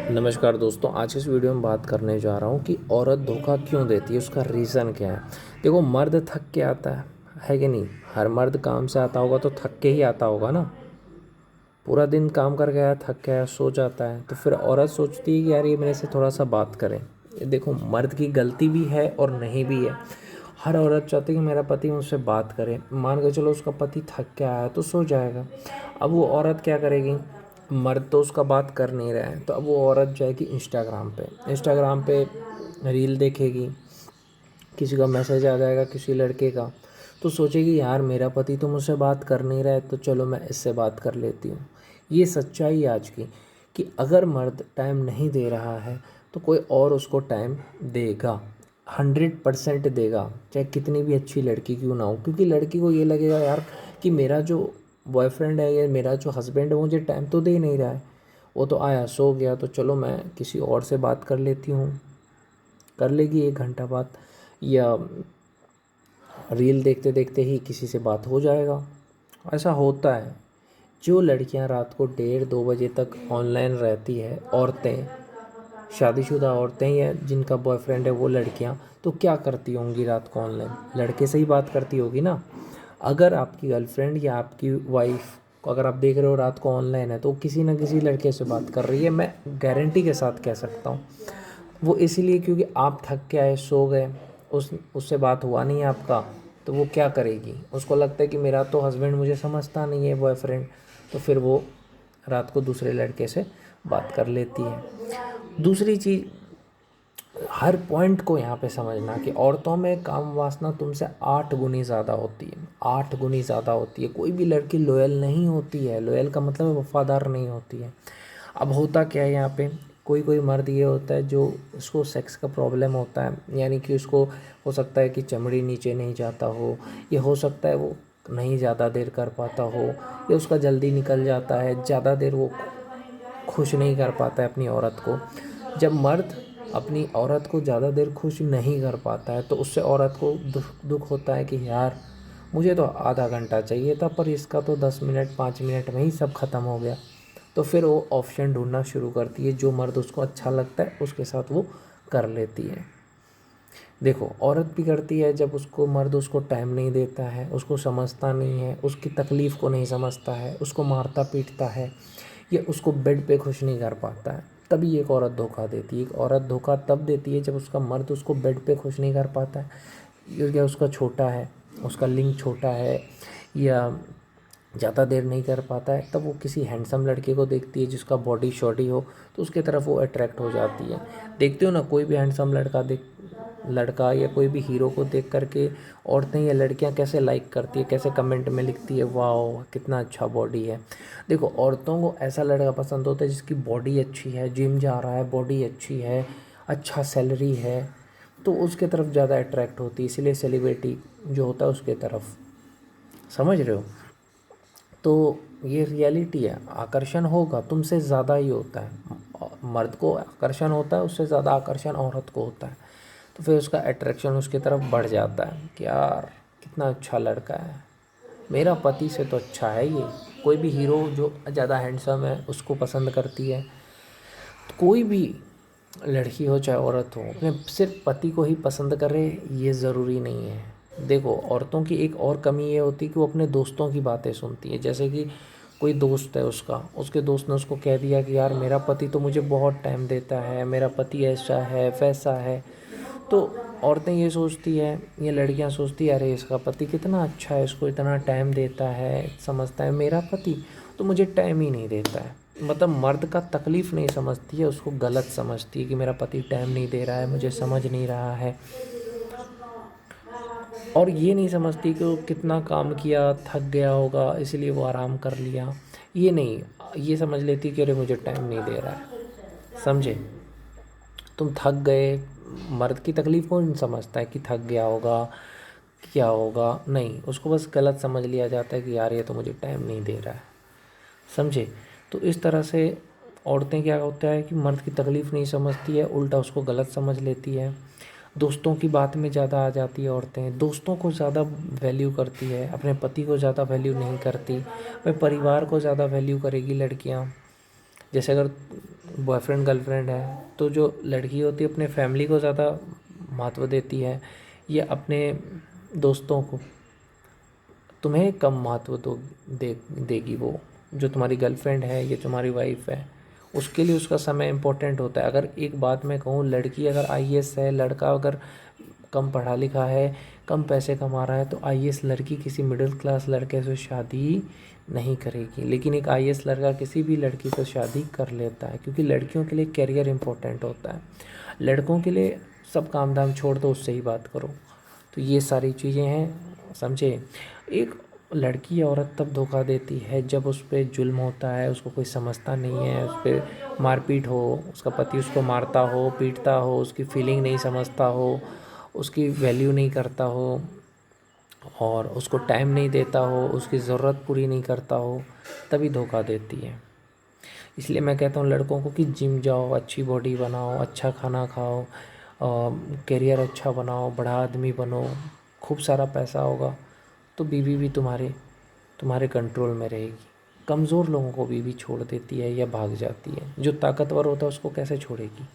नमस्कार दोस्तों, आज इस वीडियो में बात करने जा रहा हूँ कि औरत धोखा क्यों देती है, उसका रीज़न क्या है। देखो, मर्द थक के आता है कि नहीं। हर मर्द काम से आता होगा तो थक के ही आता होगा ना। पूरा दिन काम करके आया, थक के आया, सो जाता है, तो फिर औरत सोचती है कि यार ये मेरे से थोड़ा सा बात करें। ये देखो, मर्द की गलती भी है और नहीं भी है। हर औरत चाहती है कि मेरा पति मुझसे बात करे। मान के चलो उसका पति थक के आया तो सो जाएगा। अब वो औरत क्या करेगी, मर्द तो उसका बात कर नहीं रहा है, तो अब वो औरत जाएगी इंस्टाग्राम पे रील देखेगी। किसी का मैसेज आ जाएगा किसी लड़के का, तो सोचेगी यार मेरा पति तो मुझसे बात कर नहीं रहा है, तो चलो मैं इससे बात कर लेती हूँ। ये सच्चाई है आज की, कि अगर मर्द टाइम नहीं दे रहा है तो कोई और उसको टाइम देगा। 100% देगा, चाहे कितनी भी अच्छी लड़की क्यों ना हो। क्योंकि लड़की को ये लगेगा यार कि मेरा जो बॉयफ्रेंड है या मेरा जो हस्बैंड है मुझे टाइम तो दे नहीं रहा है। वो तो आया सो गया, तो चलो मैं किसी और से बात कर लेती हूँ। कर लेगी 1 घंटा बात, या रील देखते देखते ही किसी से बात हो जाएगा। ऐसा होता है। जो लड़कियां रात को 1:30-2 बजे तक ऑनलाइन रहती है, औरतें, शादीशुदा औरतें या जिनका बॉयफ्रेंड है वो लड़कियां, तो क्या करती होंगी रात को ऑनलाइन? लड़के से ही बात करती होगी ना। अगर आपकी गर्लफ्रेंड या आपकी वाइफ को अगर आप देख रहे हो रात को ऑनलाइन है, तो किसी ना किसी लड़के से बात कर रही है। मैं गारंटी के साथ कह सकता हूँ। वो इसीलिए क्योंकि आप थक के आए, सो गए, उससे बात हुआ नहीं है आपका, तो वो क्या करेगी? उसको लगता है कि मेरा तो हस्बैंड मुझे समझता नहीं है, बॉयफ्रेंड, तो फिर वो रात को दूसरे लड़के से बात कर लेती है। दूसरी चीज़, हर पॉइंट को यहाँ पे समझना कि औरतों में काम वासना तुमसे 8 गुनी ज़्यादा होती है। 8 गुनी ज़्यादा होती है। कोई भी लड़की लॉयल नहीं होती है। लॉयल का मतलब वफादार नहीं होती है। अब होता क्या है यहाँ पे, कोई कोई मर्द ये होता है जो उसको सेक्स का प्रॉब्लम होता है, यानी कि उसको हो सकता है कि चमड़ी नीचे नहीं जाता हो, या हो सकता है वो नहीं ज़्यादा देर कर पाता हो, या उसका जल्दी निकल जाता है, ज़्यादा देर वो खुश नहीं कर पाता है अपनी औरत को। जब मर्द अपनी औरत को ज़्यादा देर खुश नहीं कर पाता है तो उससे औरत को दुख होता है कि यार मुझे तो आधा घंटा चाहिए था, पर इसका तो 10 मिनट 5 मिनट में ही सब ख़त्म हो गया। तो फिर वो ऑप्शन ढूंढना शुरू करती है, जो मर्द उसको अच्छा लगता है उसके साथ वो कर लेती है। देखो, औरत भी करती है जब उसको मर्द उसको टाइम नहीं देता है, उसको समझता नहीं है, उसकी तकलीफ़ को नहीं समझता है, उसको मारता पीटता है, या उसको बेड पे खुश नहीं कर पाता है, तभी एक औरत धोखा देती है। एक औरत धोखा तब देती है जब उसका मर्द उसको बेड पे खुश नहीं कर पाता है, या उसका छोटा है, उसका लिंग छोटा है, या ज़्यादा देर नहीं कर पाता है। तब वो किसी हैंडसम लड़के को देखती है जिसका बॉडी शॉडी हो, तो उसके तरफ वो अट्रैक्ट हो जाती है। देखते हो ना, कोई भी हैंडसम लड़का या कोई भी हीरो को देख करके औरतें या लड़कियां कैसे लाइक करती है, कैसे कमेंट में लिखती है, वाह कितना अच्छा बॉडी है। देखो, औरतों को ऐसा लड़का पसंद होता है जिसकी बॉडी अच्छी है, जिम जा रहा है, बॉडी अच्छी है, अच्छा सैलरी है, तो उसके तरफ ज़्यादा अट्रैक्ट होती है। इसीलिए सेलिब्रिटी जो होता है उसके तरफ, समझ रहे हो। तो ये रियलिटी है। आकर्षण होगा, तुमसे ज़्यादा ही होता है। मर्द को आकर्षण होता है, उससे ज़्यादा आकर्षण औरत को होता है। तो फिर उसका अट्रैक्शन उसकी तरफ बढ़ जाता है कि यार कितना अच्छा लड़का है, मेरा पति से तो अच्छा है ये। कोई भी हीरो जो ज़्यादा हैंडसम है उसको पसंद करती है। तो कोई भी लड़की हो चाहे औरत हो, अपने सिर्फ पति को ही पसंद करे ये ज़रूरी नहीं है। देखो, औरतों की एक और कमी ये होती है कि वो अपने दोस्तों की बातें सुनती है। जैसे कि कोई दोस्त है उसका, उसके दोस्त ने उसको कह दिया कि यार मेरा पति तो मुझे बहुत टाइम देता है, मेरा पति ऐसा है वैसा है। तो औरतें ये सोचती है, ये लड़कियां सोचती है, अरे इसका पति कितना अच्छा है, इसको इतना टाइम देता है, समझता है। मेरा पति तो मुझे टाइम ही नहीं देता है। मतलब मर्द का तकलीफ़ नहीं समझती है, उसको गलत समझती है कि मेरा पति टाइम नहीं दे रहा है, मुझे समझ नहीं रहा है। और ये नहीं समझती कि वो कितना काम किया, थक गया होगा इसलिए वो आराम कर लिया। ये नहीं, ये समझ लेती कि अरे मुझे टाइम नहीं दे रहा है। समझे? तुम थक गए, मर्द की तकलीफ़ कौन समझता है कि थक गया होगा, क्या होगा? नहीं, उसको बस गलत समझ लिया जाता है कि यार ये तो मुझे टाइम नहीं दे रहा है। समझे? तो इस तरह से औरतें, क्या होता है कि मर्द की तकलीफ़ नहीं समझती है, उल्टा उसको गलत समझ लेती है। दोस्तों की बात में ज़्यादा आ जाती है औरतें, दोस्तों को ज़्यादा वैल्यू करती है, अपने पति को ज़्यादा वैल्यू नहीं करती। अपने परिवार को ज़्यादा वैल्यू करेगी लड़कियां। जैसे अगर बॉयफ्रेंड गर्लफ्रेंड है, तो जो लड़की होती है अपने फैमिली को ज़्यादा महत्व देती है या अपने दोस्तों को, तुम्हें कम महत्व देगी। वो जो तुम्हारी गर्लफ्रेंड है या तुम्हारी वाइफ है, उसके लिए उसका समय इम्पोर्टेंट होता है। अगर एक बात मैं कहूँ, लड़की अगर आईएएस है, लड़का अगर कम पढ़ा लिखा है, कम पैसे कमा रहा है, तो आईएएस लड़की किसी मिडिल क्लास लड़के से शादी नहीं करेगी। लेकिन एक आईएएस लड़का किसी भी लड़की से शादी कर लेता है, क्योंकि लड़कियों के लिए करियर इम्पोर्टेंट होता है। लड़कों के लिए सब काम धाम छोड़ दो, उससे ही बात करो। तो ये सारी चीज़ें हैं, समझे। एक लड़की या औरत तब धोखा देती है जब उस पर जुल्म होता है, उसको कोई समझता नहीं है, उस पर मारपीट हो, उसका पति उसको मारता हो, पीटता हो, उसकी फीलिंग नहीं समझता हो, उसकी वैल्यू नहीं करता हो और उसको टाइम नहीं देता हो, उसकी ज़रूरत पूरी नहीं करता हो, तभी धोखा देती है। इसलिए मैं कहता हूँ लड़कों को कि जिम जाओ, अच्छी बॉडी बनाओ, अच्छा खाना खाओ, करियर अच्छा बनाओ, बड़ा आदमी बनो, खूब सारा पैसा होगा तो बीवी भी तुम्हारे कंट्रोल में रहेगी। कमज़ोर लोगों को बीवी छोड़ देती है या भाग जाती है, जो ताकतवर होता है उसको कैसे छोड़ेगी।